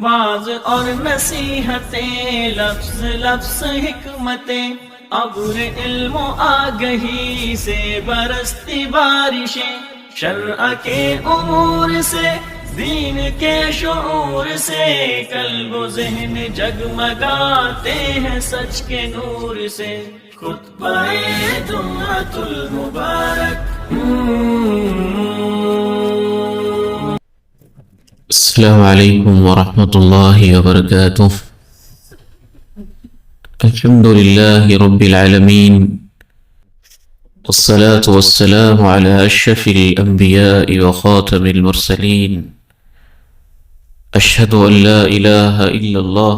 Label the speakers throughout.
Speaker 1: Was اور نصیحتیں، لفظ لفظ حکمتیں، ابر علم و آگہی سے برستی بارشیں، شرع کے امور سے، دین کے شعور سے، قلب و ذہن جگمگاتے ہیں سچ کے نور سے۔ خطبہ جمعۃ المبارک۔
Speaker 2: السلام علیکم ورحمۃ اللہ وبرکاتہ۔ الحمد للہ رب العالمین، والصلاة والسلام على أشرف الأنبياء وخاتم المرسلين، أشهد أن لا إله إلا الله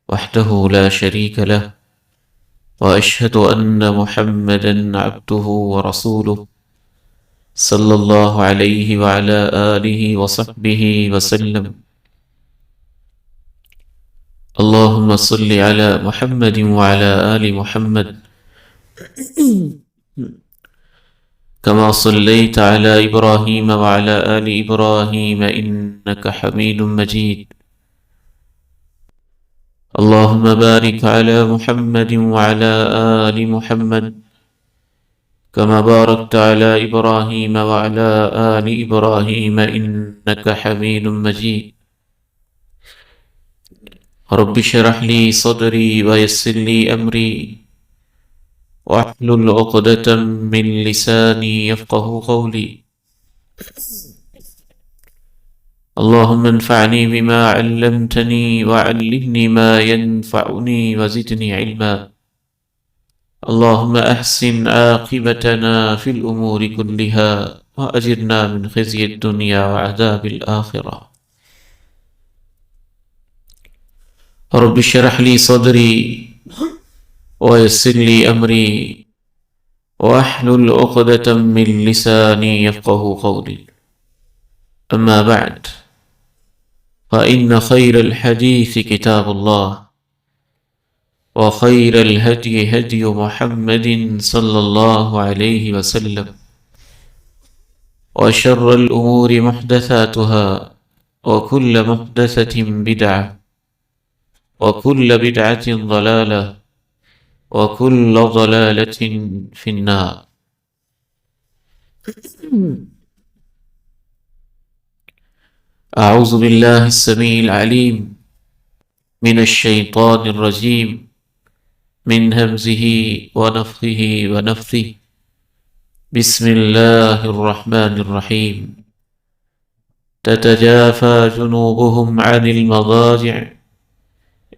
Speaker 2: وحده لا شريك له، وأشهد أن محمدا عبده ورسوله، صلی اللہ علیہ وعلى آلہ وصحبہ وسلم۔ اللہم صل علی محمد وعلى آل محمد كما صليت على إبراهيم وعلى آل إبراهيم إنك حميد مجيد۔ اللهم بارك على محمد وعلى آل محمد كما باركت على إبراهيم وعلى آل إبراهيم إنك حميد مجيد۔ رب اشرح لي صدري ويسر لي أمري واحلل عقدة من لساني يفقه قولي۔ اللهم انفعني بما علمتني وعلمني ما ينفعني وزدني علما۔ اللهم احسن عاقبتنا في الأمور كلها وأجرنا من خزي الدنيا وعذاب الآخرة۔ رب اشرح لي صدري ويسر لي أمري واحلل عقدة من لساني يفقه قولي۔ أما بعد، فإن خير الحديث كتاب الله، وخير الهدي هدي محمد صلى الله عليه وسلم، وشر الأمور محدثاتها، وكل محدثة بدعة، وكل بدعة ضلالة، وكل ضلالة في النار۔ أعوذ بالله السميع العليم من الشيطان الرجيم، من همزه ونفخه ونفثه۔ بسم الله الرحمن الرحيم۔ تتجافى جنوبهم عن المضاجع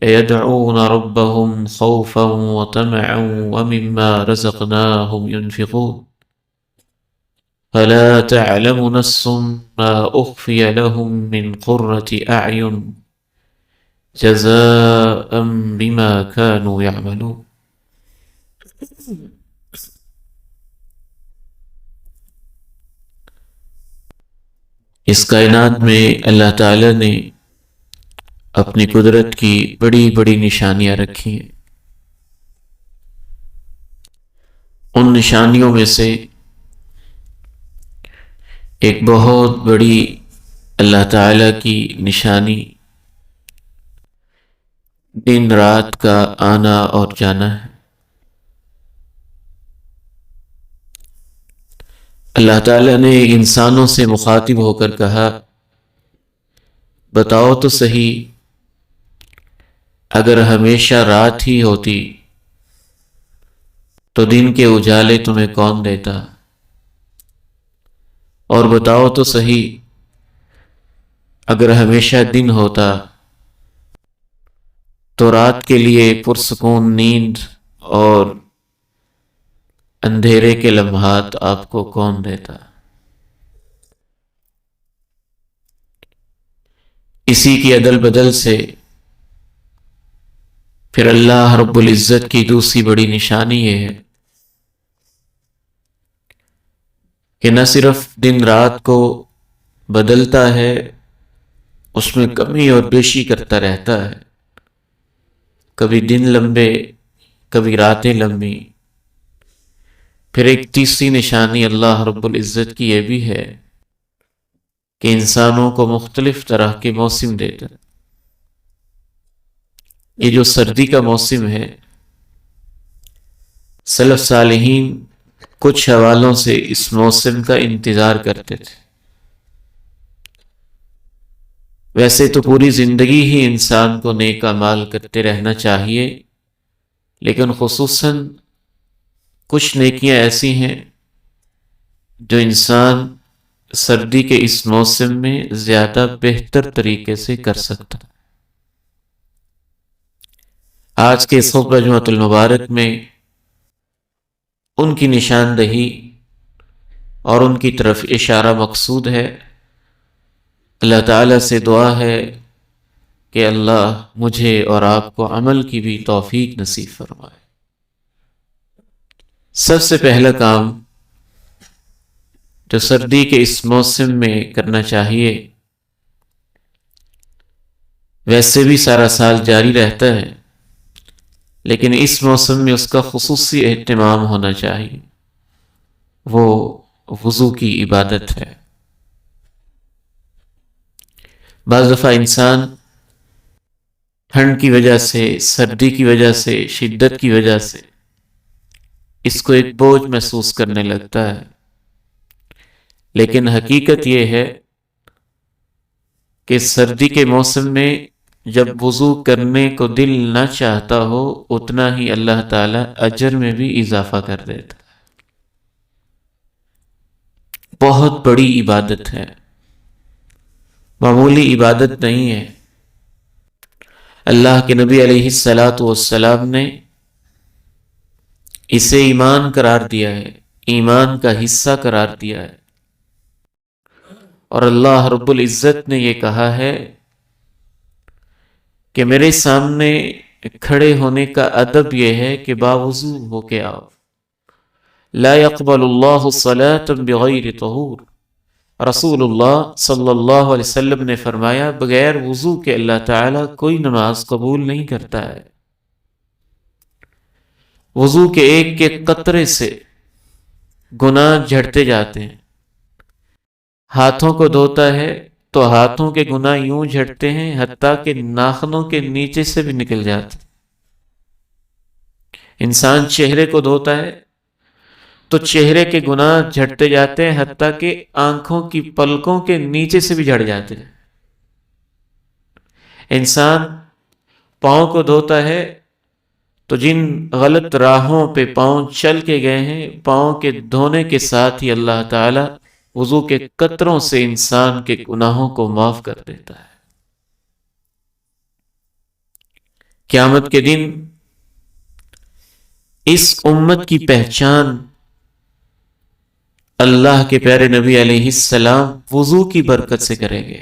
Speaker 2: يدعون ربهم خوفا وطمعا ومما رزقناهم ينفقون، فلا تعلم نفس ما أخفي لهم من قرة أعين جزاء بما كانوا يعملون۔ اس کائنات میں اللہ تعالی نے اپنی قدرت کی بڑی بڑی نشانیاں رکھی ہیں۔ ان نشانیوں میں سے ایک بہت بڑی اللہ تعالی کی نشانی دن رات کا آنا اور جانا ہے۔ اللہ تعالیٰ نے انسانوں سے مخاطب ہو کر کہا، بتاؤ تو صحیح، اگر ہمیشہ رات ہی ہوتی تو دن کے اجالے تمہیں کون دیتا؟ اور بتاؤ تو صحیح، اگر ہمیشہ دن ہوتا تو رات کے لیے پرسکون نیند اور اندھیرے کے لمحات آپ کو کون دیتا؟ اسی کی عدل بدل سے پھر اللہ رب العزت کی دوسری بڑی نشانی یہ ہے کہ نہ صرف دن رات کو بدلتا ہے، اس میں کمی اور بیشی کرتا رہتا ہے، کبھی دن لمبے کبھی راتیں لمبی۔ پھر ایک تیسری نشانی اللہ رب العزت کی یہ بھی ہے کہ انسانوں کو مختلف طرح کے موسم دیتا ہے۔ یہ جو سردی کا موسم ہے، سلف صالحین کچھ حوالوں سے اس موسم کا انتظار کرتے تھے۔ ویسے تو پوری زندگی ہی انسان کو نیک اعمال کرتے رہنا چاہیے، لیکن خصوصاً کچھ نیکیاں ایسی ہیں جو انسان سردی کے اس موسم میں زیادہ بہتر طریقے سے کر سکتا ہے۔ آج کے اس خطبہ جمعۃ المبارک میں ان کی نشاندہی اور ان کی طرف اشارہ مقصود ہے۔ اللہ تعالیٰ سے دعا ہے کہ اللہ مجھے اور آپ کو عمل کی بھی توفیق نصیب فرمائے۔ سب سے پہلا کام جو سردی کے اس موسم میں کرنا چاہیے، ویسے بھی سارا سال جاری رہتا ہے لیکن اس موسم میں اس کا خصوصی اہتمام ہونا چاہیے، وہ وضو کی عبادت ہے۔ بعض دفعہ انسان ٹھنڈ کی وجہ سے، سردی کی وجہ سے، شدت کی وجہ سے اس کو ایک بوجھ محسوس کرنے لگتا ہے، لیکن حقیقت یہ ہے کہ سردی کے موسم میں جب وضو کرنے کو دل نہ چاہتا ہو، اتنا ہی اللہ تعالیٰ اجر میں بھی اضافہ کر دیتا ہے۔ بہت بڑی عبادت ہے، معمولی عبادت نہیں ہے۔ اللہ کے نبی علیہ السلام نے اسے ایمان قرار دیا ہے، ایمان کا حصہ قرار دیا ہے، اور اللہ رب العزت نے یہ کہا ہے کہ میرے سامنے کھڑے ہونے کا ادب یہ ہے کہ باوضو ہو کے آؤ۔ لا يقبل اللہ صلاة بغیر طہور، رسول اللہ صلی اللہ علیہ وسلم نے فرمایا بغیر وضو کے اللہ تعالیٰ کوئی نماز قبول نہیں کرتا ہے۔ وضو کے ایک ایک قطرے سے گناہ جھڑتے جاتے ہیں۔ ہاتھوں کو دھوتا ہے تو ہاتھوں کے گناہ یوں جھڑتے ہیں حتیٰ کہ ناخنوں کے نیچے سے بھی نکل جاتے۔ انسان چہرے کو دھوتا ہے تو چہرے کے گناہ جھڑتے جاتے ہیں حتیٰ کہ آنکھوں کی پلکوں کے نیچے سے بھی جھڑ جاتے ہیں۔ انسان پاؤں کو دھوتا ہے تو جن غلط راہوں پہ پاؤں چل کے گئے ہیں، پاؤں کے دھونے کے ساتھ ہی اللہ تعالی وضو کے قطروں سے انسان کے گناہوں کو معاف کر دیتا ہے۔ قیامت کے دن اس امت کی پہچان اللہ کے پیارے نبی علیہ السلام وضو کی برکت سے کریں گے۔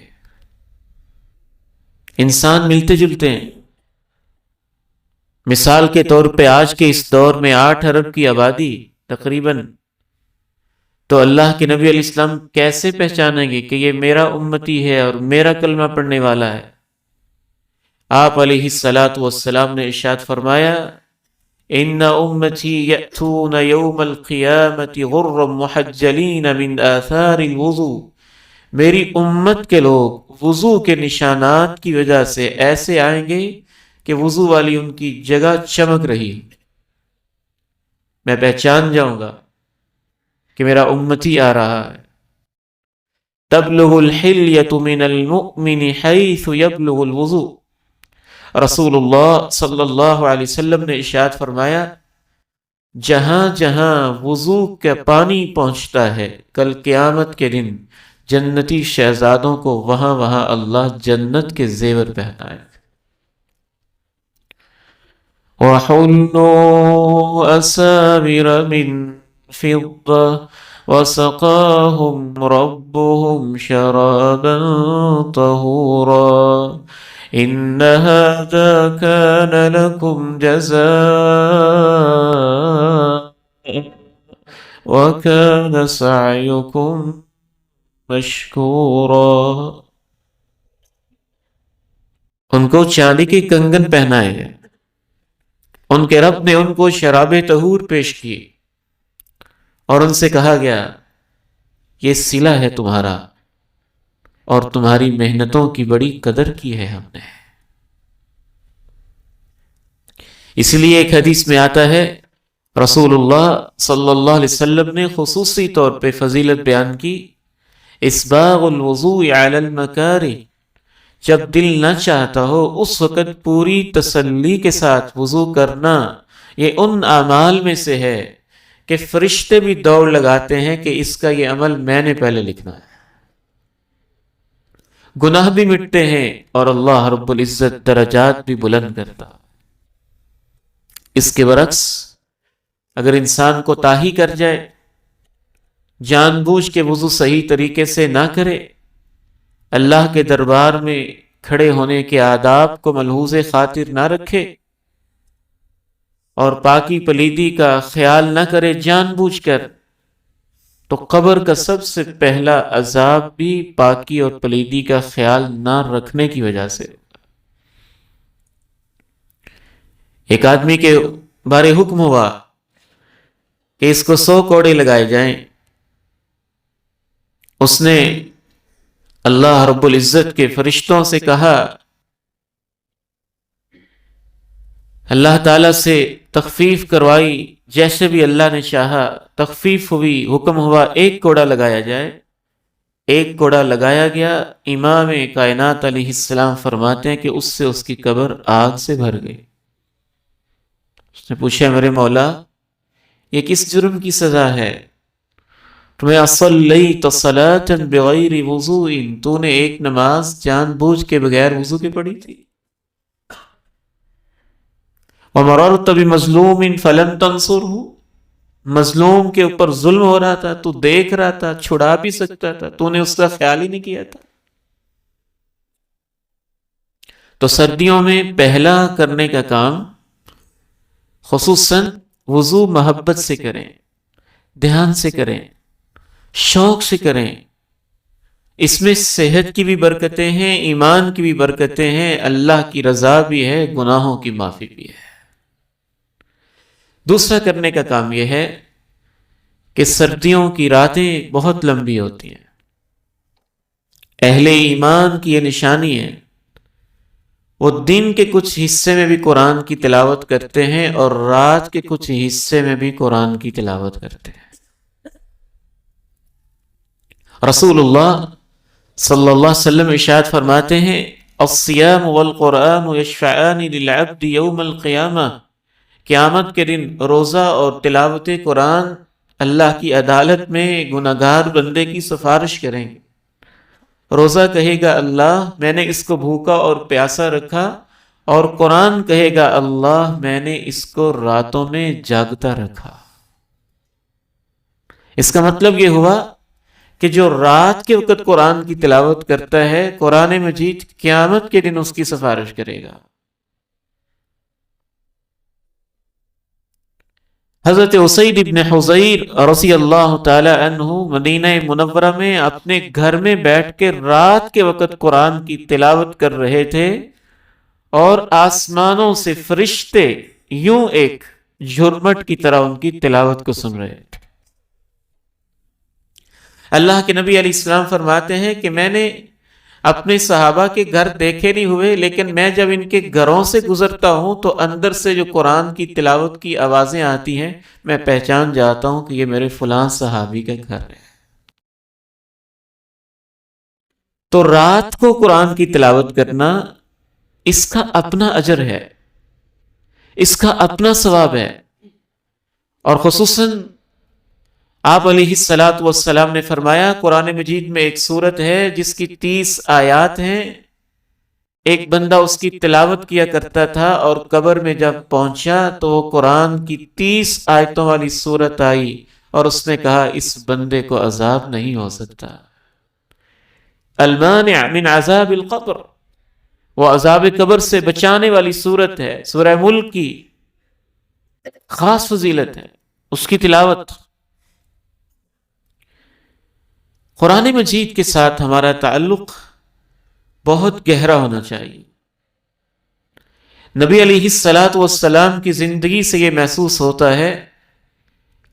Speaker 2: انسان ملتے جلتے ہیں۔ مثال کے طور پہ آج کے اس دور میں 8 ارب کی آبادی تقریباً، تو اللہ کے نبی علیہ السلام کیسے پہچانیں گے کہ یہ میرا امتی ہے اور میرا کلمہ پڑھنے والا ہے؟ آپ علیہ السلام نے ارشاد فرمایا ان امتی یأتون یوم القیامت غرا محجلین من آثار الوضو، میری امت کے لوگ وضو کے نشانات کی وجہ سے ایسے آئیں گے کہ وضو والی ان کی جگہ چمک رہی، میں پہچان جاؤں گا کہ میرا امتی آ رہا ہے۔ تبلغ الحلیۃ من المؤمن حیث یبلغ الوضو، رسول اللہ صلی اللہ علیہ وسلم نے ارشاد فرمایا جہاں جہاں وضو کا پانی پہنچتا ہے کل قیامت کے دن جنتی شہزادوں کو وہاں وہاں اللہ جنت کے زیور پہنائے۔ وَحُلُّوا أَسَاوِرَ مِن فِضَّةٍ وَسَقَاهُمْ رَبُّهُمْ شَرَابًا طَهُورًا إِنَّ هَذَا كَانَ لَكُمْ جَزَاءً وَكَانَ سَعْيُكُمْ مَشْكُورًا۔ ان کو چاندی کے کنگن پہنائے گئے، ان کے رب نے ان کو شراب طہور پیش کی اور ان سے کہا گیا یہ صلہ ہے تمہارا اور تمہاری محنتوں کی بڑی قدر کی ہے ہم نے۔ اس لیے ایک حدیث میں آتا ہے رسول اللہ صلی اللہ علیہ وسلم نے خصوصی طور پہ فضیلت بیان کی، اسباغ الوضوء علی المکارہ، جب دل نہ چاہتا ہو اس وقت پوری تسلی کے ساتھ وضو کرنا، یہ ان اعمال میں سے ہے کہ فرشتے بھی دوڑ لگاتے ہیں کہ اس کا یہ عمل میں نے پہلے لکھنا ہے، گناہ بھی مٹتے ہیں اور اللہ رب العزت درجات بھی بلند کرتا۔ اس کے برعکس اگر انسان کو تاہی کر جائے، جان بوجھ کے وضو صحیح طریقے سے نہ کرے، اللہ کے دربار میں کھڑے ہونے کے آداب کو ملحوظ خاطر نہ رکھے اور پاکی پلیدی کا خیال نہ کرے جان بوجھ کر، تو قبر کا سب سے پہلا عذاب بھی پاکی اور پلیدی کا خیال نہ رکھنے کی وجہ سے۔ ایک آدمی کے بارے حکم ہوا کہ اس کو 100 کوڑے لگائے جائیں، اس نے اللہ رب العزت کے فرشتوں سے کہا، اللہ تعالیٰ سے تخفیف کروائی، جیسے بھی اللہ نے چاہا تخفیف ہوئی، حکم ہوا 1 کوڑا لگایا جائے، 1 کوڑا لگایا گیا۔ امام کائنات علیہ السلام فرماتے ہیں کہ اس سے اس کی قبر آگ سے بھر گئی۔ اس نے پوچھا، میرے مولا یہ کس جرم کی سزا ہے؟ تمہیں اصلیت صلاۃ بغیر وضوء، تو نے ایک نماز جان بوجھ کے بغیر وضو کے پڑھی تھی۔ ومررت بمظلوم فلم تنصرہ، مظلوم کے اوپر ظلم ہو رہا تھا، تو دیکھ رہا تھا، چھڑا بھی سکتا تھا، تو نے اس کا خیال ہی نہیں کیا تھا۔ تو سردیوں میں پہلا کرنے کا کام خصوصاً وضو محبت سے کریں، دھیان سے کریں، شوق سے کریں۔ اس میں صحت کی بھی برکتیں ہیں، ایمان کی بھی برکتیں ہیں، اللہ کی رضا بھی ہے، گناہوں کی معافی بھی ہے۔ دوسرا کرنے کا کام یہ ہے کہ سردیوں کی راتیں بہت لمبی ہوتی ہیں۔ اہل ایمان کی یہ نشانی ہے، وہ دن کے کچھ حصے میں بھی قرآن کی تلاوت کرتے ہیں اور رات کے کچھ حصے میں بھی قرآن کی تلاوت کرتے ہیں۔ رسول اللہ صلی اللہ علیہ وسلم ارشاد فرماتے ہیں، الصیام والقرآن یشفعان للعبد یوم القیامہ، قیامت کے دن روزہ اور تلاوت قرآن اللہ کی عدالت میں گناہگار بندے کی سفارش کریں گے۔ روزہ کہے گا، اللہ میں نے اس کو بھوکا اور پیاسا رکھا، اور قرآن کہے گا، اللہ میں نے اس کو راتوں میں جاگتا رکھا۔ اس کا مطلب یہ ہوا کہ جو رات کے وقت قرآن کی تلاوت کرتا ہے، قرآن مجید قیامت کے دن اس کی سفارش کرے گا۔ حضرت اسید ابن حضیر رضی اللہ تعالی عنہ مدینہ منورہ میں اپنے گھر میں بیٹھ کے رات کے وقت قرآن کی تلاوت کر رہے تھے، اور آسمانوں سے فرشتے یوں ایک جھرمٹ کی طرح ان کی تلاوت کو سن رہے تھے۔ اللہ کے نبی علیہ السلام فرماتے ہیں کہ میں نے اپنے صحابہ کے گھر دیکھے نہیں ہوئے، لیکن میں جب ان کے گھروں سے گزرتا ہوں تو اندر سے جو قرآن کی تلاوت کی آوازیں آتی ہیں، میں پہچان جاتا ہوں کہ یہ میرے فلاں صحابی کا گھر ہے۔ تو رات کو قرآن کی تلاوت کرنا، اس کا اپنا اجر ہے، اس کا اپنا ثواب ہے، اور خصوصاً آپ علیہ السلام نے فرمایا، قرآن مجید میں ایک سورت ہے جس کی 30 آیات ہیں، ایک بندہ اس کی تلاوت کیا کرتا تھا، اور قبر میں جب پہنچا تو وہ قرآن کی 30 آیتوں والی سورت آئی، اور اس نے کہا اس بندے کو عذاب نہیں ہو سکتا۔ المانع من عذاب القبر، وہ عذاب قبر سے بچانے والی سورت ہے، سورہ ملک کی خاص فضیلت ہے اس کی تلاوت۔ قرآن مجید کے ساتھ ہمارا تعلق بہت گہرا ہونا چاہیے۔ نبی علیہ السلام کی زندگی سے یہ محسوس ہوتا ہے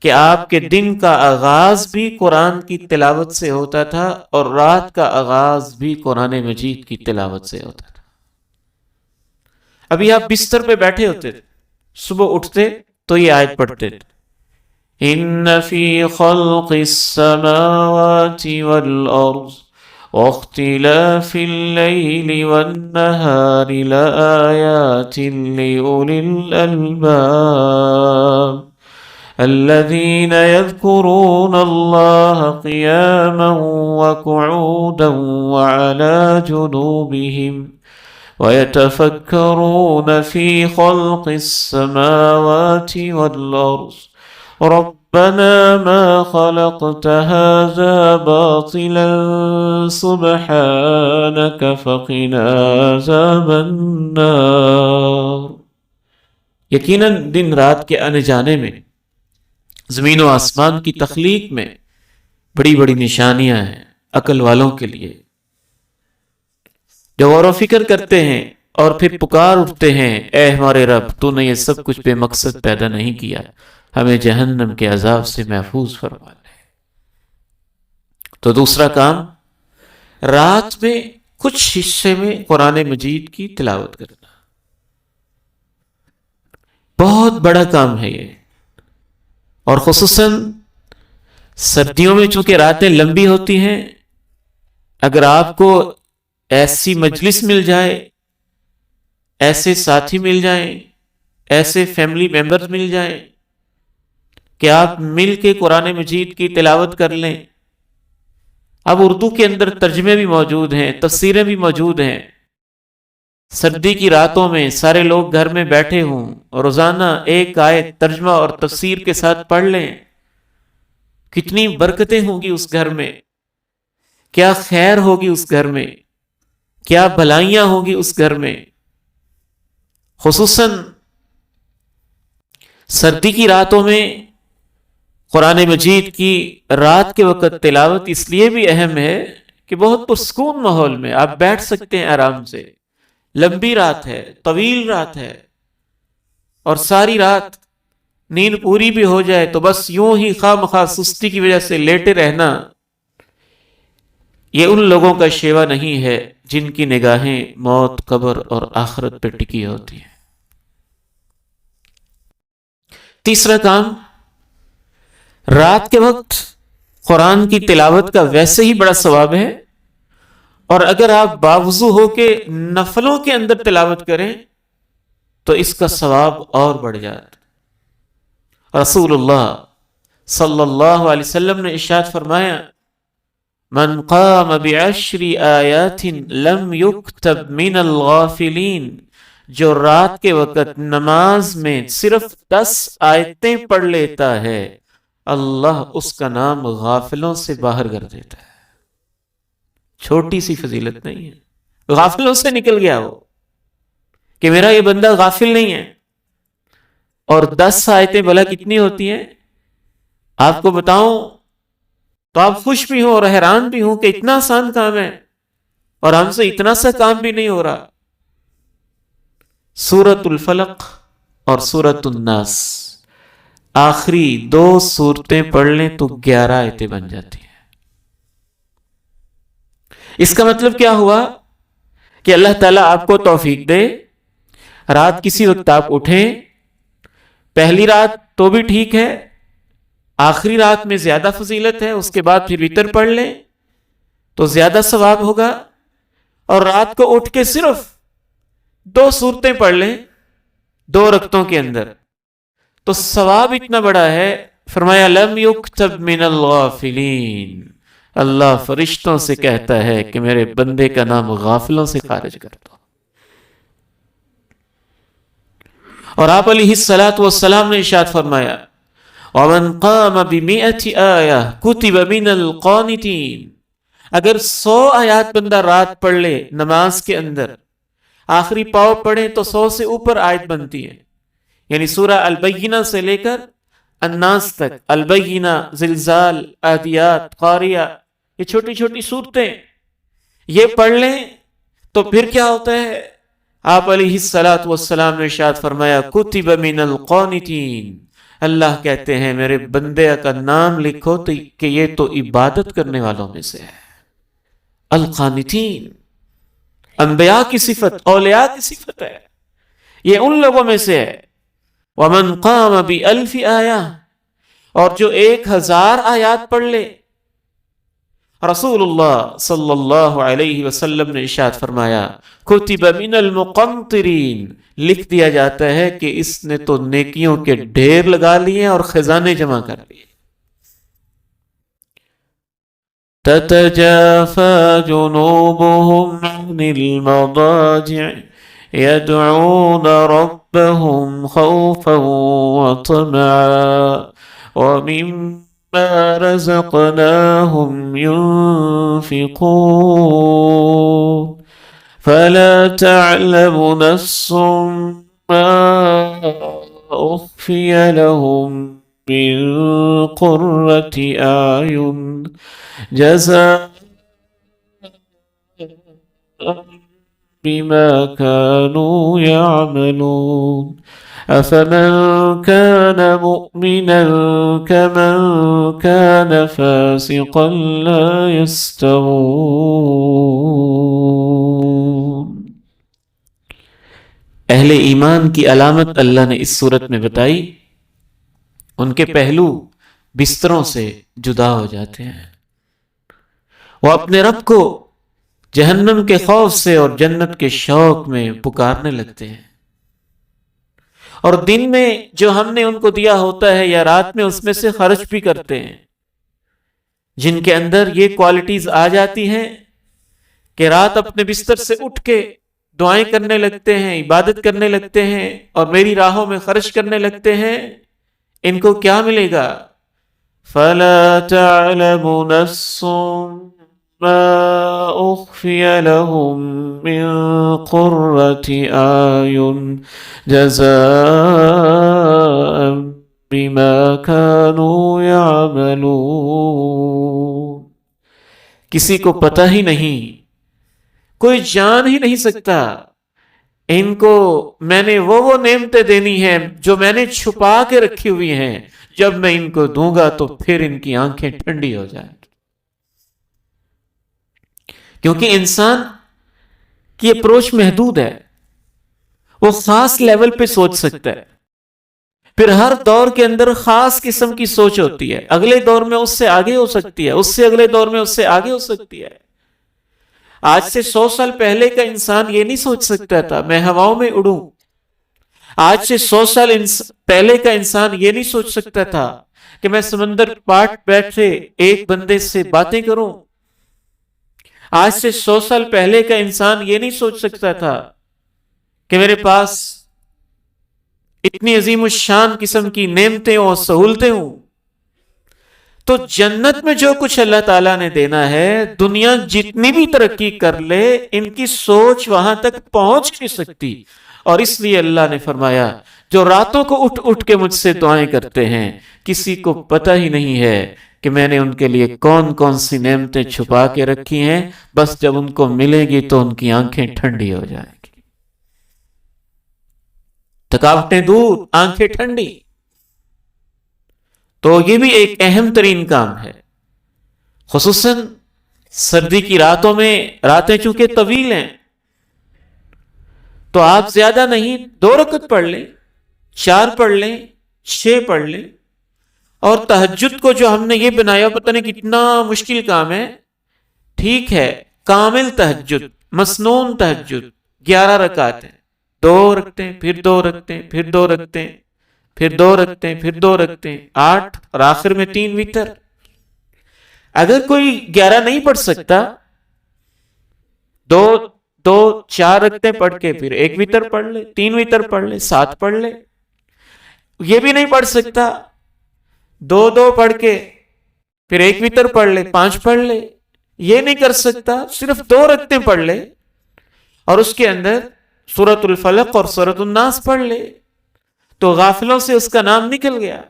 Speaker 2: کہ آپ کے دن کا آغاز بھی قرآن کی تلاوت سے ہوتا تھا، اور رات کا آغاز بھی قرآن مجید کی تلاوت سے ہوتا تھا۔ ابھی آپ بستر پہ بیٹھے ہوتے تھے، صبح اٹھتے تو یہ آیت پڑھتے تھے، ان فی خلق السماوات والارض واختلاف اللیل والنہار لآیات لأولی الألباب الذين يذكرون الله قياما وقعودا وعلى جنوبهم ويتفكرون في خلق السماوات والأرض ربنا ما خلقت هذا باطلا سبحانك فقنا عذاب النار۔ یقیناً دن رات کے آنے جانے میں، زمین و آسمان کی تخلیق میں بڑی بڑی نشانیاں ہیں عقل والوں کے لیے، جو غور و فکر کرتے ہیں اور پھر پکار اٹھتے ہیں، اے ہمارے رب، تو نے یہ سب کچھ بے مقصد پیدا نہیں کیا، ہمیں جہنم کے عذاب سے محفوظ فرما لے۔ تو دوسرا کام، رات میں کچھ حصے میں قرآن مجید کی تلاوت کرنا، بہت بڑا کام ہے یہ، اور خصوصاً سردیوں میں چونکہ راتیں لمبی ہوتی ہیں، اگر آپ کو ایسی مجلس مل جائے، ایسے ساتھی مل جائیں، ایسے فیملی ممبرز مل جائیں کہ آپ مل کے قرآن مجید کی تلاوت کر لیں۔ اب اردو کے اندر ترجمے بھی موجود ہیں، تفسیریں بھی موجود ہیں۔ سردی کی راتوں میں سارے لوگ گھر میں بیٹھے ہوں اور روزانہ ایک آیت ترجمہ اور تفسیر کے ساتھ پڑھ لیں، کتنی برکتیں ہوں گی اس گھر میں، کیا خیر ہوگی اس گھر میں، کیا بھلائیاں ہوں گی اس گھر میں۔ خصوصاً سردی کی راتوں میں قرآن مجید کی رات کے وقت تلاوت اس لیے بھی اہم ہے کہ بہت پرسکون ماحول میں آپ بیٹھ سکتے ہیں آرام سے، لمبی رات ہے، طویل رات ہے، اور ساری رات نیند پوری بھی ہو جائے تو بس یوں ہی خواہ مخواہ سستی کی وجہ سے لیٹے رہنا، یہ ان لوگوں کا شیوا نہیں ہے جن کی نگاہیں موت، قبر اور آخرت پہ ٹکی ہوتی ہیں۔ تیسرا کام، رات کے وقت قرآن کی تلاوت کا ویسے ہی بڑا ثواب ہے، اور اگر آپ باوضو ہو کے نفلوں کے اندر تلاوت کریں تو اس کا ثواب اور بڑھ جاتا۔ رسول اللہ صلی اللہ علیہ وسلم نے ارشاد فرمایا، من قام بعشر آیات لم یکتب من الغافلین، جو رات کے وقت نماز میں صرف 10 آیتیں پڑھ لیتا ہے، اللہ اس کا نام غافلوں سے باہر کر دیتا ہے۔ چھوٹی سی فضیلت نہیں ہے، غافلوں سے نکل گیا وہ، کہ میرا یہ بندہ غافل نہیں ہے۔ اور 10 آیتیں بھلا کتنی ہوتی ہیں آپ کو بتاؤں تو آپ خوش بھی ہوں اور حیران بھی ہوں کہ اتنا آسان کام ہے اور ہم سے اتنا سا کام بھی نہیں ہو رہا۔ سورۃ الفلق اور سورۃ الناس، آخری 2 سورتیں پڑھ لیں تو 11 آیتیں بن جاتی ہیں۔ اس کا مطلب کیا ہوا کہ اللہ تعالیٰ آپ کو توفیق دے، رات کسی وقت آپ اٹھیں، پہلی رات تو بھی ٹھیک ہے، آخری رات میں زیادہ فضیلت ہے، اس کے بعد پھر وتر پڑھ لیں تو زیادہ ثواب ہوگا، اور رات کو اٹھ کے صرف 2 سورتیں پڑھ لیں 2 رکعتوں کے اندر تو ثواب اتنا بڑا ہے۔ فرمایا لم یکتب من الغافلین، اللہ فرشتوں سے کہتا ہے کہ میرے بندے کا نام غافلوں سے خارج کر دو۔ اور آپ علیہ السلام نے ارشاد فرمایا، وَمَنْ قَامَ بِمِئَةِ آیَةٍ كُتِبَ مِنَ الْقَانِتِينَ، اگر 100 آیات بندہ رات پڑھ لے نماز کے اندر، آخری پاؤ پڑھیں تو 100 سے اوپر آیت بنتی ہے، یعنی سورہ البینہ سے لے کر الناس تک، البینہ، زلزال، عادیات، قاریہ، یہ چھوٹی چھوٹی صورتیں یہ پڑھ لیں تو پھر کیا ہوتا ہے؟ آپ علیہ السلام نے ارشاد فرمایا کتب من القانتین، اللہ کہتے ہیں میرے بندے کا نام لکھو کہ یہ تو عبادت کرنے والوں میں سے ہے۔ القانتین انبیاء کی صفت، اولیاء کی صفت ہے، یہ ان لوگوں میں سے ہے وَمَنْ قَامَ بِأَلْفِ آیَةٍ، اور جو 1000 آیات پڑھ لے۔ رسول اللہ صلی اللہ علیہ وسلم نے ارشاد فرمایا کتب من المقنطرین، لکھ دیا جاتا ہے کہ اس نے تو نیکیوں کے ڈھیر لگا لیے اور خزانے جمع کر لیے۔ تتجافى جنوبهم عن المضاجع يدعون ربهم خوفا وطمعا ومما رزقناهم ينفقون فلا تعلم نفس ما أخفي لهم من قرة أعين جزاء بما كانوا يعملون أفمن كان مؤمنا كمن كان فاسقا لا يستوون۔ اہل ایمان کی علامت اللہ نے اس صورت میں بتائی، ان کے پہلو بستروں سے جدا ہو جاتے ہیں، وہ اپنے رب کو جہنم کے خوف سے اور جنت کے شوق میں پکارنے لگتے ہیں، اور دن میں جو ہم نے ان کو دیا ہوتا ہے یا رات میں اس میں سے خرچ بھی کرتے ہیں، جن کے اندر یہ کوالٹیز آ جاتی ہیں کہ رات اپنے بستر سے اٹھ کے دعائیں کرنے لگتے ہیں، عبادت کرنے لگتے ہیں اور میری راہوں میں خرچ کرنے لگتے ہیں، ان کو کیا ملے گا؟ فَلَا تَعْلَمُ نَفْسٌ مَا أُخْفِيَ لَهُم مِّن قُرَّةِ أَعْيُنٍ جَزَاءً بِمَا كَانُوا يَعْمَلُونَ۔ کسی کو پتہ ہی نہیں، کوئی جان ہی نہیں سکتا ان کو میں نے وہ نعمتیں دینی ہیں جو میں نے چھپا کے رکھی ہوئی ہیں، جب میں ان کو دوں گا تو پھر ان کی آنکھیں ٹھنڈی ہو جائیں گی۔ کیونکہ انسان کی اپروچ محدود ہے، وہ خاص لیول پہ سوچ سکتا ہے، پھر ہر دور کے اندر خاص قسم کی سوچ ہوتی ہے، اگلے دور میں اس سے آگے ہو سکتی ہے، اس سے اگلے دور میں اس سے آگے ہو سکتی ہے۔ آج سے 100 سال پہلے کا انسان یہ نہیں سوچ سکتا تھا میں ہواؤں میں اڑوں، آج سے 100 سال پہلے کا انسان یہ نہیں سوچ سکتا تھا کہ میں سمندر پاٹ بیٹھے ایک بندے سے باتیں کروں، آج سے 100 سال پہلے کا انسان یہ نہیں سوچ سکتا تھا کہ میرے پاس اتنی عظیم الشان قسم کی نعمتیں اور سہولتیں ہوں۔ تو جنت میں جو کچھ اللہ تعالیٰ نے دینا ہے، دنیا جتنی بھی ترقی کر لے ان کی سوچ وہاں تک پہنچ نہیں سکتی، اور اس لیے اللہ نے فرمایا جو راتوں کو اٹھ اٹھ کے مجھ سے دعائیں کرتے ہیں کسی کو پتہ ہی نہیں ہے کہ میں نے ان کے لیے کون کون سی نعمتیں چھپا کے رکھی ہیں، بس جب ان کو ملے گی تو ان کی آنکھیں ٹھنڈی ہو جائیں گی، تھکاوٹیں دور، آنکھیں ٹھنڈی۔ تو یہ بھی ایک اہم ترین کام ہے، خصوصاً سردی کی راتوں میں، راتیں چونکہ طویل ہیں تو آپ زیادہ نہیں 2 رکعت پڑھ لیں، 4 پڑھ لیں، 6 پڑھ لیں، اور تہجد کو جو ہم نے یہ بنایا پتہ نہیں کتنا مشکل کام ہے، ٹھیک ہے کامل تہجد، مسنون تہجد 11 رکعت ہیں، 2 رکھتے ہیں، پھر 2 رکھتے ہیں، پھر 2 رکھتے ہیں، پھر 2 رکھتے ہیں، پھر 2 رکھتے ہیں، 8 اور آخر میں 3 وتر۔ اگر کوئی 11 نہیں پڑھ سکتا، 2 4 رکھتے پڑھ کے پھر 1 وتر پڑھ لے، 3 وتر پڑھ لے، 7 پڑھ لے۔ یہ بھی نہیں پڑھ سکتا، 2 پڑھ کے پھر 1 وتر پڑھ لے، 5 پڑھ لے۔ یہ نہیں کر سکتا، صرف 2 رکعتیں پڑھ لے اور اس کے اندر سورۃ الفلق اور سورۃ الناس پڑھ لے، تو غافلوں سے اس کا نام نکل گیا۔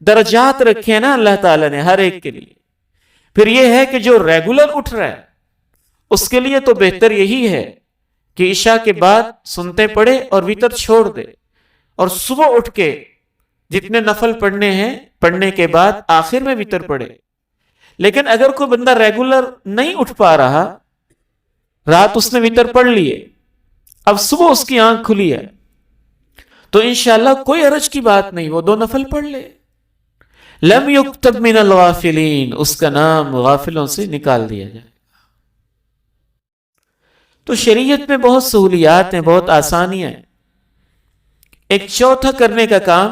Speaker 2: درجات رکھے ہیں نا اللہ تعالیٰ نے ہر ایک کے لیے۔ پھر یہ ہے کہ جو ریگولر اٹھ رہا ہے اس کے لیے تو بہتر یہی ہے کہ عشاء کے بعد سنتے پڑھے اور وتر چھوڑ دے، اور صبح اٹھ کے جتنے نفل پڑھنے ہیں پڑھنے کے بعد آخر میں وتر پڑھے۔ لیکن اگر کوئی بندہ ریگولر نہیں اٹھ پا رہا، رات اس نے وتر پڑھ لیے، اب صبح اس کی آنکھ کھلی ہے، تو انشاءاللہ کوئی حرج کی بات نہیں، وہ 2 نفل پڑھ لے. لم یکتب من الغافلین، اس کا نام غافلوں سے نکال دیا جائے. تو شریعت میں بہت سہولیات ہیں، بہت آسانیاں ہیں. ایک چوتھا کرنے کا کام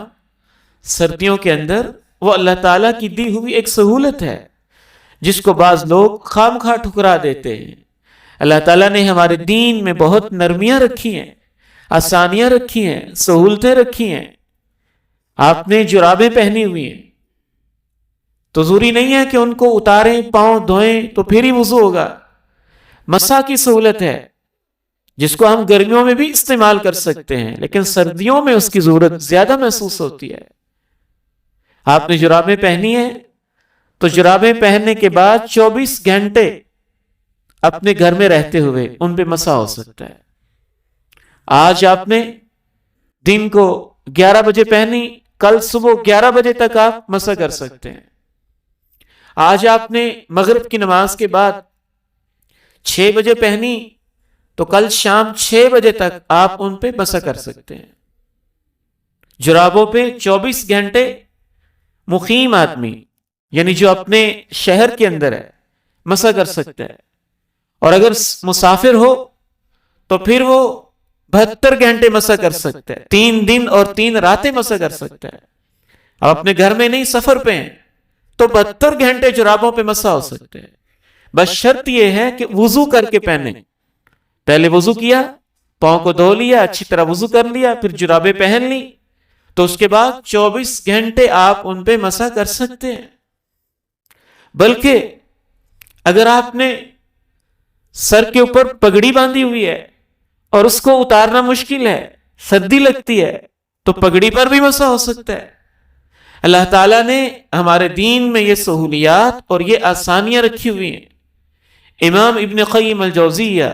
Speaker 2: سردیوں کے اندر، وہ اللہ تعالیٰ کی دی ہوئی ایک سہولت ہے جس کو بعض لوگ خام خواہ ٹھکرا دیتے ہیں. اللہ تعالیٰ نے ہمارے دین میں بہت نرمیاں رکھی ہیں، آسانیاں رکھی ہیں، سہولتیں رکھی ہیں. آپ نے جرابیں پہنی ہوئی ہیں تو ضروری نہیں ہے کہ ان کو اتاریں، پاؤں دھوئیں تو پھر ہی وضو ہوگا. مسح کی سہولت ہے جس کو ہم گرمیوں میں بھی استعمال کر سکتے ہیں، لیکن سردیوں میں اس کی ضرورت زیادہ محسوس ہوتی ہے. آپ نے جرابیں پہنی ہیں تو جرابیں پہننے کے بعد 24 گھنٹے اپنے گھر میں رہتے ہوئے ان پہ مسح ہو سکتا ہے. آج آپ نے دن کو 11 بجے پہنی، کل صبح 11 بجے تک آپ مسح کر سکتے ہیں. آج آپ نے مغرب کی نماز کے بعد 6 بجے پہنی تو کل شام 6 بجے تک آپ ان پہ مسح کر سکتے ہیں. جرابوں پہ 24 گھنٹے مقیم آدمی، یعنی جو اپنے شہر کے اندر ہے، مسح کر سکتا ہے. اور اگر مسافر ہو تو پھر وہ 72 گھنٹے مسح کر سکتا ہے، 3 دن اور 3 راتیں مسح کر سکتا ہے. اب اپنے گھر میں نہیں، سفر پہ ہیں تو 72 گھنٹے جرابوں پہ مسح ہو سکتے ہیں. بس شرط یہ ہے کہ وضو کر کے پہنیں. پہلے وضو کیا، پاؤں کو دھو لیا، اچھی طرح وضو کر لیا، پھر جرابیں پہن لی تو اس کے بعد 24 گھنٹے آپ ان پہ مسح کر سکتے ہیں. بلکہ اگر آپ نے سر کے اوپر پگڑی باندھی ہوئی ہے اور اس کو اتارنا مشکل ہے، سردی لگتی ہے، تو پگڑی پر بھی مسح ہو سکتا ہے. اللہ تعالیٰ نے ہمارے دین میں یہ سہولیات اور یہ آسانیاں رکھی ہوئی ہیں. امام ابن قیم الجوزیہ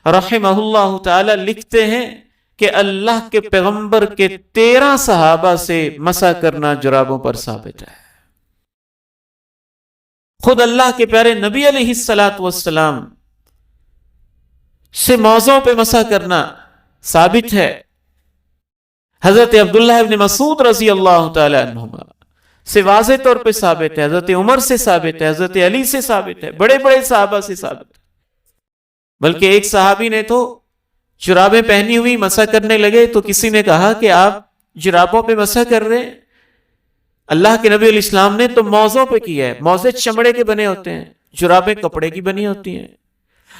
Speaker 2: رحمہ اللہ تعالی لکھتے ہیں کہ اللہ کے پیغمبر کے 13 صحابہ سے مسح کرنا جرابوں پر ثابت ہے. خود اللہ کے پیارے نبی علیہ السلام سے موضوع پہ مسح کرنا ثابت ہے. حضرت عبداللہ ابن مسعود رضی اللہ تعالی عنہما سے واضح طور پہ ثابت ہے، حضرت عمر سے ثابت ہے، حضرت علی سے ثابت ہے، بڑے بڑے صحابہ سے ثابت ہے. بلکہ ایک صحابی نے تو جرابیں پہنی ہوئی مسح کرنے لگے تو کسی نے کہا کہ آپ جرابوں پہ مسح کر رہے ہیں. اللہ کے نبی علیہ السلام نے تو موزوں پہ کیا ہے. موزے چمڑے کے بنے ہوتے ہیں، جرابیں کپڑے کی بنی ہوتی ہیں.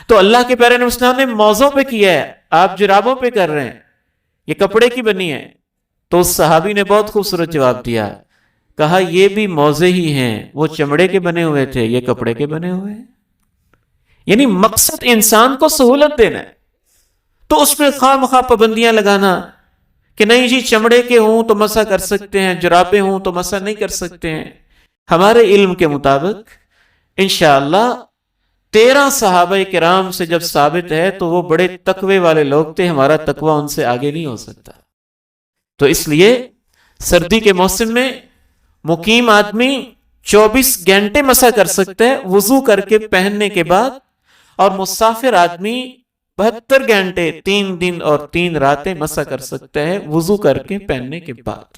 Speaker 2: تو اللہ کے پیارے نبی علیہ السلام نے موزوں پہ کیا ہے، آپ جرابوں پہ کر رہے ہیں، یہ کپڑے کی بنی ہے. تو اس صحابی نے بہت خوبصورت جواب دیا، کہا یہ بھی موزے ہی ہیں، وہ چمڑے کے بنے ہوئے تھے، یہ کپڑے کے بنے ہوئے ہیں. یعنی مقصد انسان کو سہولت دینا ہے، تو اس میں خواہ مخواہ پابندیاں لگانا کہ نہیں جی چمڑے کے ہوں تو مسح کر سکتے ہیں، جرابیں ہوں تو مسح نہیں کر سکتے ہیں. ہمارے علم کے مطابق انشاءاللہ 13 صحابہ کرام سے جب ثابت ہے تو وہ بڑے تقوی والے لوگ تھے، ہمارا تقوی ان سے آگے نہیں ہو سکتا. تو اس لیے سردی کے موسم میں مقیم آدمی 24 گھنٹے مسح کر سکتا ہے وضو کر کے پہننے کے بعد، اور مسافر آدمی 72 گھنٹے 3 دن اور 3 راتیں مسح کر سکتا ہے وضو کر کے پہننے کے بعد.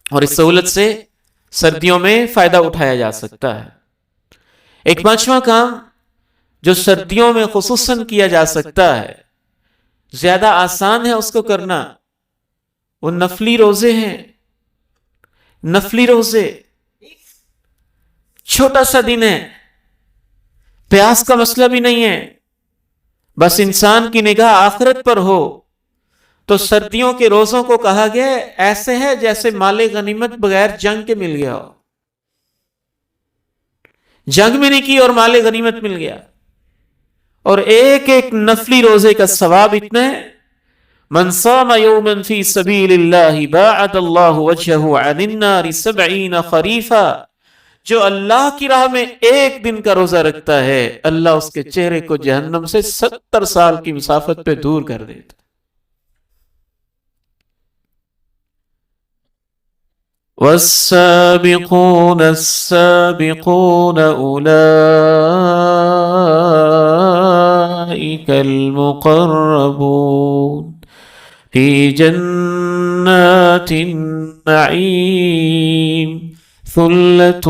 Speaker 2: اور اس سہولت سے سردیوں میں فائدہ اٹھایا جا سکتا ہے. ایک 5واں کام جو سردیوں میں خصوصاً کیا جا سکتا ہے، زیادہ آسان ہے اس کو کرنا، وہ نفلی روزے ہیں. نفلی روزے چھوٹا سا دن ہے، پیاس کا مسئلہ بھی نہیں ہے، بس انسان کی نگاہ آخرت پر ہو تو سردیوں کے روزوں کو کہا گیا ایسے ہے جیسے مال غنیمت بغیر جنگ کے مل گیا ہو. جنگ میں نہیں کی اور مال غنیمت مل گیا. اور ایک ایک نفلی روزے کا ثواب اتنا ہے، من صام یوما فی سبیل اللہ باعد اللہ وجہہ عن النار 70 خریفا. جو اللہ کی راہ میں ایک دن کا روزہ رکھتا ہے، اللہ اس کے چہرے کو جہنم سے 70 سال کی مسافت پہ دور کر دیتا. والسابقون السابقون اولئک المقربون فی جنات النعیم ثلۃ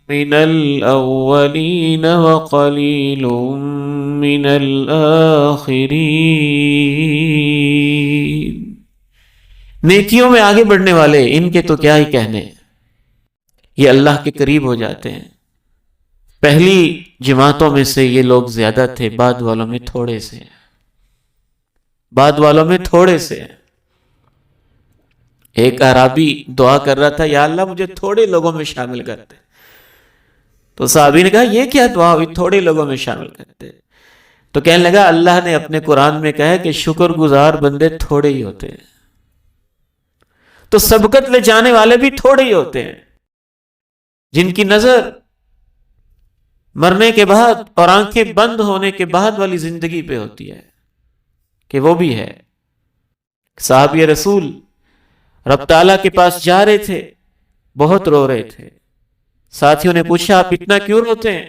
Speaker 2: من الاولین وقلیل من الآخرین۔ نیکیوں میں آگے بڑھنے والے، ان کے تو کیا ہی کہنے، یہ اللہ کے قریب ہو جاتے ہیں۔ پہلی جماعتوں میں سے یہ لوگ زیادہ تھے، بعد والوں میں تھوڑے سے ہیں، بعد والوں میں تھوڑے سے ہیں۔ ایک اعرابی دعا کر رہا تھا، یا اللہ مجھے تھوڑے لوگوں میں شامل کر دے، تو صحابی نے کہا یہ کیا دعا ہوئی تھوڑے لوگوں میں شامل کر دے؟ تو کہنے لگا اللہ نے اپنے قرآن میں کہا کہ شکر گزار بندے تھوڑے ہی ہوتے ہیں، تو سبقت لے جانے والے بھی تھوڑے ہی ہوتے ہیں، جن کی نظر مرنے کے بعد اور آنکھیں بند ہونے کے بعد والی زندگی پہ ہوتی ہے، کہ وہ بھی ہے۔ صحابی رسول رب تعالیٰ کے پاس جا رہے تھے، بہت رو رہے تھے، ساتھیوں نے پوچھا آپ اتنا کیوں روتے ہیں؟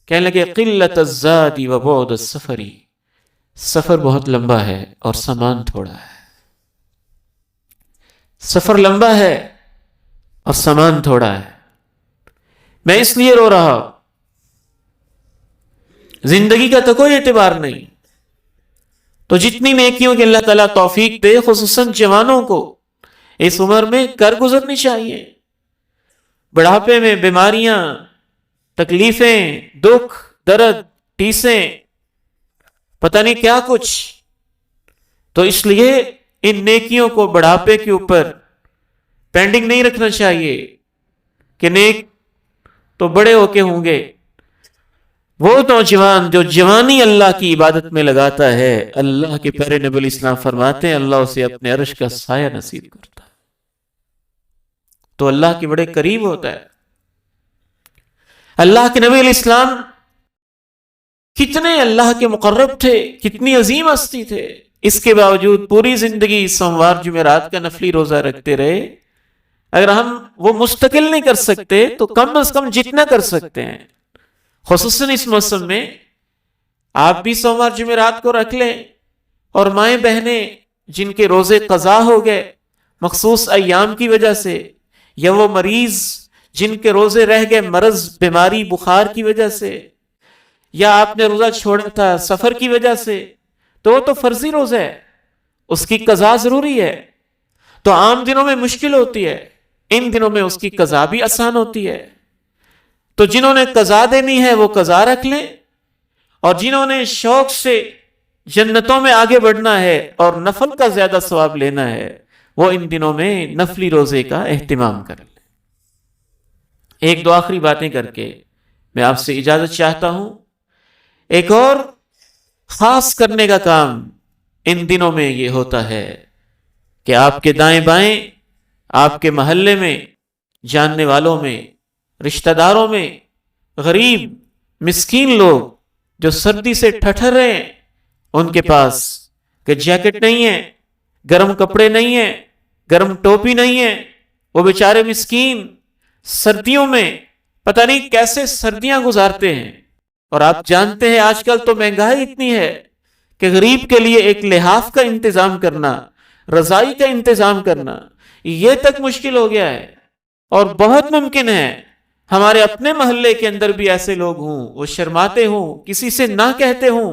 Speaker 2: کہنے لگے قلت الزاد و بعد السفر، سفر بہت لمبا ہے اور سامان تھوڑا ہے، سفر لمبا ہے اور سامان تھوڑا ہے، میں اس لیے رو رہا ہوں، زندگی کا تو کوئی اعتبار نہیں۔ تو جتنی نیکیوں کی اللہ تعالیٰ توفیق دے، خصوصاً جوانوں کو اس عمر میں کر گزرنی چاہیے۔ بڑھاپے میں بیماریاں، تکلیفیں، دکھ، درد، ٹیسیں، پتہ نہیں کیا کچھ، تو اس لیے ان نیکیوں کو بڑھاپے کے اوپر پینڈنگ نہیں رکھنا چاہیے کہ نیک تو بڑے ہو کے ہوں گے۔ وہ نوجوان جو جوانی اللہ کی عبادت میں لگاتا ہے، اللہ کے پیارے نبی علیہ السلام فرماتے ہیں اللہ اسے اپنے عرش کا سایہ نصیب کرتا ہے، تو اللہ کے بڑے قریب ہوتا ہے۔ اللہ کے نبی علیہ السلام کتنے اللہ کے مقرب تھے، کتنی عظیم ہستی تھے، اس کے باوجود پوری زندگی سوموار جمعرات کا نفلی روزہ رکھتے رہے۔ اگر ہم وہ مستقل نہیں کر سکتے تو کم از کم جتنا کر سکتے ہیں، خصوصاً اس موسم میں آپ بھی سوموار جمعرات کو رکھ لیں، اور مائیں بہنیں جن کے روزے قضا ہو گئے مخصوص ایام کی وجہ سے، یا وہ مریض جن کے روزے رہ گئے مرض، بیماری، بخار کی وجہ سے، یا آپ نے روزہ چھوڑا تھا سفر کی وجہ سے، تو وہ تو فرضی روزہ ہے، اس کی قضا ضروری ہے۔ تو عام دنوں میں مشکل ہوتی ہے، ان دنوں میں اس کی قضا بھی آسان ہوتی ہے۔ تو جنہوں نے قضا دینی ہے وہ قضا رکھ لیں، اور جنہوں نے شوق سے جنتوں میں آگے بڑھنا ہے اور نفل کا زیادہ ثواب لینا ہے، وہ ان دنوں میں نفلی روزے کا اہتمام کر لیں۔ ایک دو آخری باتیں کر کے میں آپ سے اجازت چاہتا ہوں۔ ایک اور خاص کرنے کا کام ان دنوں میں یہ ہوتا ہے کہ آپ کے دائیں بائیں، آپ کے محلے میں، جاننے والوں میں، رشتہ داروں میں غریب مسکین لوگ جو سردی سے ٹھٹر رہے ہیں، ان کے پاس کہ جیکٹ نہیں ہے، گرم کپڑے نہیں ہیں، گرم ٹوپی نہیں ہے، وہ بیچارے مسکین سردیوں میں پتہ نہیں کیسے سردیاں گزارتے ہیں۔ اور آپ جانتے ہیں آج کل تو مہنگائی اتنی ہے کہ غریب کے لیے ایک لحاف کا انتظام کرنا، رضائی کا انتظام کرنا، یہ تک مشکل ہو گیا ہے۔ اور بہت ممکن ہے ہمارے اپنے محلے کے اندر بھی ایسے لوگ ہوں، وہ شرماتے ہوں، کسی سے نہ کہتے ہوں،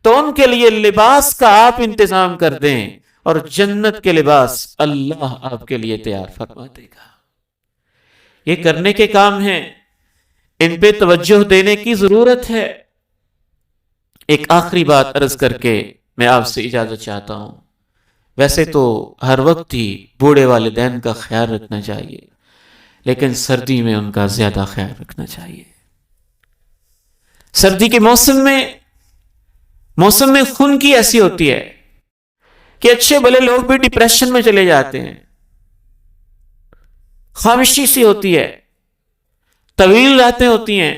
Speaker 2: تو ان کے لیے لباس کا آپ انتظام کر دیں، اور جنت کے لباس اللہ آپ کے لیے تیار فرما دے گا۔ یہ کرنے کے کام ہیں، ان پہ توجہ دینے کی ضرورت ہے۔ ایک آخری بات عرض کر کے میں آپ سے اجازت چاہتا ہوں۔ ویسے تو ہر وقت ہی بوڑھے والدین کا خیال رکھنا چاہیے، لیکن سردی میں ان کا زیادہ خیال رکھنا چاہیے۔ سردی کے موسم میں خون کی ایسی ہوتی ہے کہ اچھے بھلے لوگ بھی ڈپریشن میں چلے جاتے ہیں، خاموشی سی ہوتی ہے، طویل راتیں ہوتی ہیں،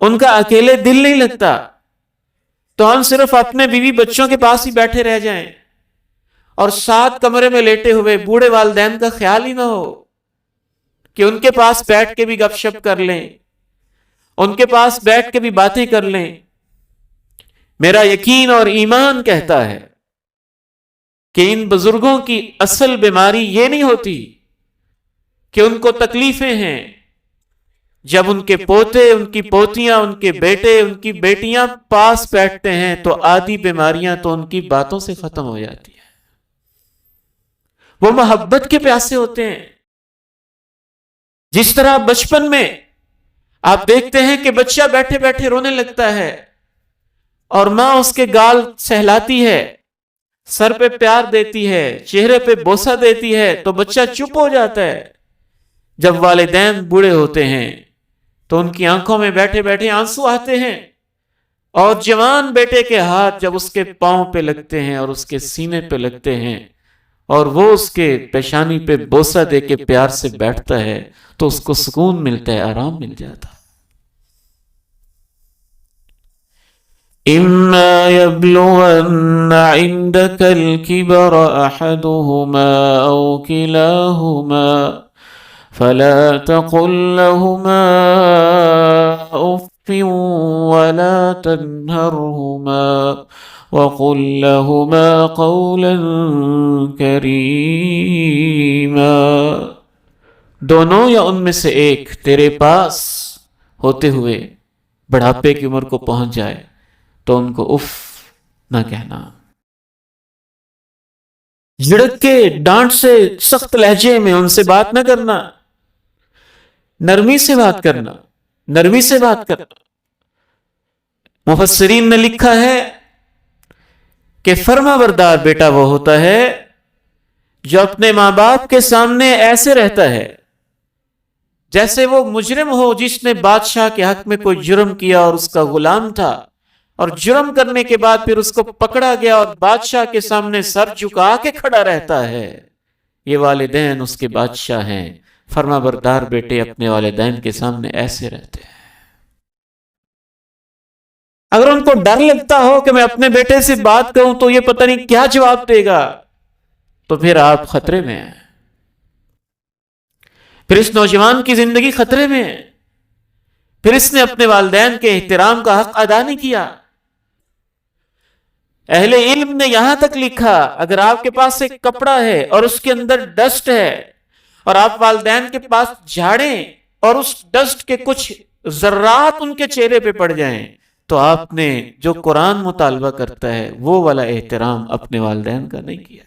Speaker 2: ان کا اکیلے دل نہیں لگتا، تو ہم صرف اپنے بیوی بچوں کے پاس ہی بیٹھے رہ جائیں اور ساتھ کمرے میں لیٹے ہوئے بوڑھے والدین کا خیال ہی نہ ہو کہ ان کے پاس بیٹھ کے بھی گپ شپ کر لیں، ان کے پاس بیٹھ کے بھی باتیں کر لیں۔ میرا یقین اور ایمان کہتا ہے کہ ان بزرگوں کی اصل بیماری یہ نہیں ہوتی کہ ان کو تکلیفیں ہیں، جب ان کے پوتے، ان کی پوتیاں، ان کے بیٹے، ان کی بیٹیاں پاس بیٹھتے ہیں تو آدھی بیماریاں تو ان کی باتوں سے ختم ہو جاتی ہیں۔ وہ محبت کے پیاسے ہوتے ہیں۔ جس طرح بچپن میں آپ دیکھتے ہیں کہ بچہ بیٹھے بیٹھے رونے لگتا ہے اور ماں اس کے گال سہلاتی ہے، سر پہ پیار دیتی ہے، چہرے پہ بوسہ دیتی ہے تو بچہ چپ ہو جاتا ہے۔ جب والدین بوڑھے ہوتے ہیں تو ان کی آنکھوں میں بیٹھے بیٹھے آنسو آتے ہیں، اور جوان بیٹے کے ہاتھ جب اس کے پاؤں پہ لگتے ہیں اور اس کے سینے پہ لگتے ہیں اور وہ اس کے پیشانی پہ بوسہ دے کے پیار سے بیٹھتا ہے تو اس کو سکون ملتا ہے، آرام مل جاتا ہے۔ إِمَّا يَبْلُغَنَّ عِندَكَ الْكِبَرَ أَحَدُهُمَا أَوْ كِلَاهُمَا فَلَا تَقُلْ لَهُمَا أُفٍّ وَلَا تَنْهَرْهُمَا وَقُلْ لَهُمَا قَوْلًا كَرِيمًا۔ دونوں یا ان میں سے ایک تیرے پاس ہوتے ہوئے بڑھاپے کی عمر کو پہنچ جائے تو ان کو اف نہ کہنا، جھڑک کے ڈانٹ سے سخت لہجے میں ان سے بات نہ کرنا، نرمی سے بات کرنا، نرمی سے بات کرنا۔ مفسرین نے لکھا ہے کہ فرما بردار بیٹا وہ ہوتا ہے جو اپنے ماں باپ کے سامنے ایسے رہتا ہے جیسے وہ مجرم ہو جس نے بادشاہ کے حق میں کوئی جرم کیا اور اس کا غلام تھا، اور جرم کرنے کے بعد پھر اس کو پکڑا گیا اور بادشاہ کے سامنے سر جھکا کے کھڑا رہتا ہے۔ یہ والدین اس کے بادشاہ ہیں۔ فرما بردار بیٹے اپنے والدین کے سامنے ایسے رہتے ہیں۔ اگر ان کو ڈر لگتا ہو کہ میں اپنے بیٹے سے بات کروں تو یہ پتہ نہیں کیا جواب دے گا، تو پھر آپ خطرے میں ہیں، پھر اس نوجوان کی زندگی خطرے میں ہے، پھر اس نے اپنے والدین کے احترام کا حق ادا نہیں کیا۔ اہل علم نے یہاں تک لکھا اگر آپ کے پاس ایک کپڑا ہے اور اس کے اندر ڈسٹ ہے اور آپ والدین کے پاس جھاڑیں اور اس ڈسٹ کے کچھ ذرات ان کے چہرے پہ پڑ جائیں تو آپ نے جو قرآن مطالبہ کرتا ہے وہ والا احترام اپنے والدین کا نہیں کیا۔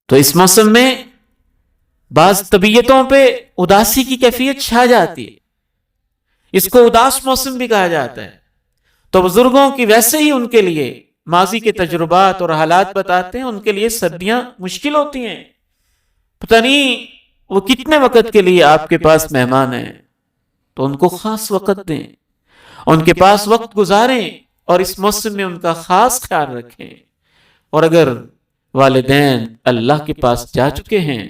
Speaker 2: تو اس موسم میں بعض طبیعتوں پہ اداسی کی کیفیت چھا جاتی ہے، اس کو اداس موسم بھی کہا جاتا ہے۔ تو بزرگوں کی ویسے ہی ان کے لیے ماضی کے تجربات اور حالات بتاتے ہیں، ان کے لیے سردیاں مشکل ہوتی ہیں، پتہ نہیں وہ کتنے وقت کے لیے آپ کے پاس مہمان ہیں، تو ان کو خاص وقت دیں، ان کے پاس وقت گزاریں اور اس موسم میں ان کا خاص خیال رکھیں۔ اور اگر والدین اللہ کے پاس جا چکے ہیں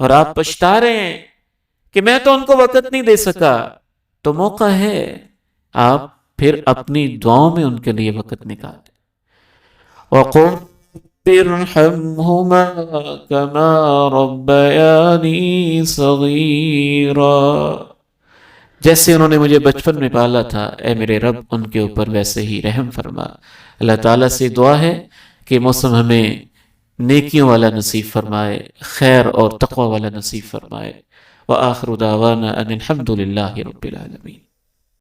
Speaker 2: اور آپ پچھتا رہے ہیں کہ میں تو ان کو وقت نہیں دے سکا، تو موقع ہے آپ پھر اپنی دعاؤں میں ان کے لیے وقت نکالیں۔ وَقُلْ ارْحَمْهُمَا كَمَا رَبَّيَانِي صَغِيرًا، جیسے انہوں نے مجھے بچپن میں پالا تھا اے میرے رب ان کے اوپر ویسے ہی رحم فرما۔ اللہ تعالیٰ سے دعا ہے کہ موسم ہمیں نیکیوں والا نصیب فرمائے، خیر اور تقوی والا نصیب فرمائے۔ وآخر دعوانا ان الحمد للہ رب العالمین۔